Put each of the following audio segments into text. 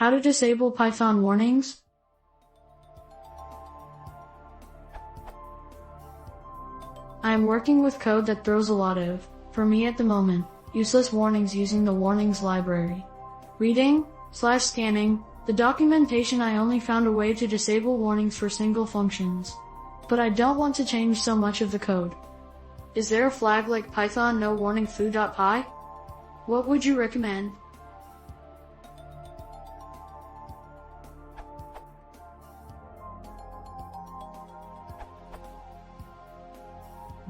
How to disable Python warnings? I am working with code that throws a lot of, for me at the moment, useless warnings using the warnings library. Reading/scanning the documentation, I only found a way to disable warnings for single functions. But I don't want to change so much of the code. Is there a flag like Python no warning foo.py? What would you recommend?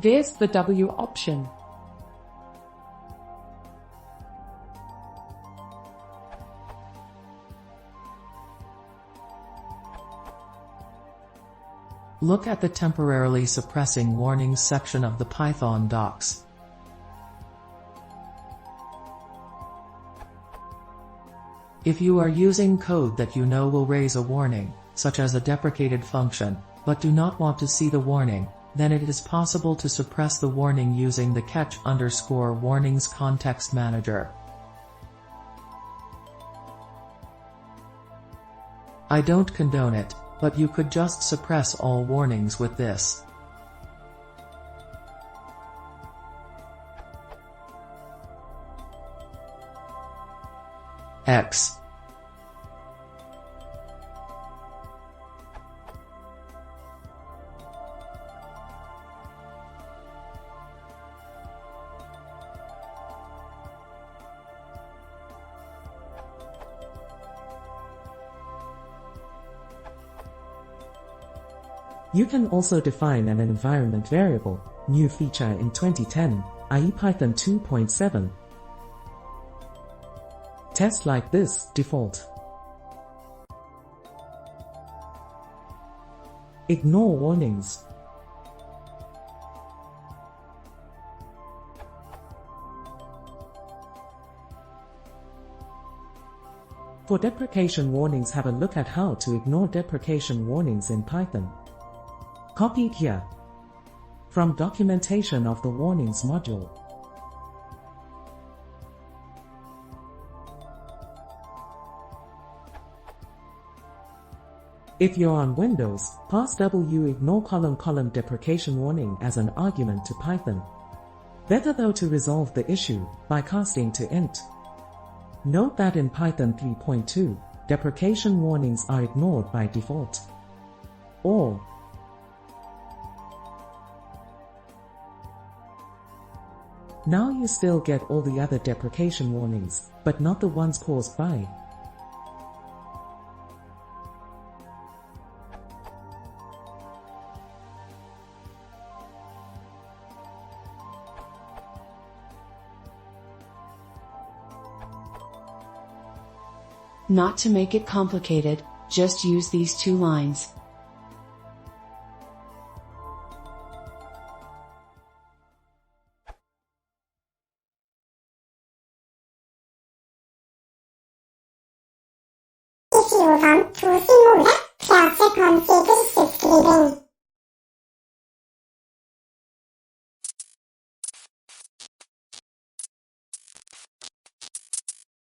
There's the W option. Look at the temporarily suppressing warnings section of the Python docs. If you are using code that you know will raise a warning, such as a deprecated function, but do not want to see the warning, then it is possible to suppress the warning using the catch_warnings context manager. I don't condone it, but you could just suppress all warnings with this. X. You can also define an environment variable, new feature in 2010, i.e. Python 2.7. Test like this, default. Ignore warnings. For deprecation warnings, have a look at how to ignore deprecation warnings in Python. Copied here from documentation of the warnings module. If you're on Windows, pass W ignore column deprecation warning as an argument to Python. Better though to resolve the issue by casting to int. Note that in Python 3.2, deprecation warnings are ignored by default. Or now you still get all the other deprecation warnings, but not the ones caused by. Not to make it complicated, just use these two lines. If you want to see more, press the consider subscribing.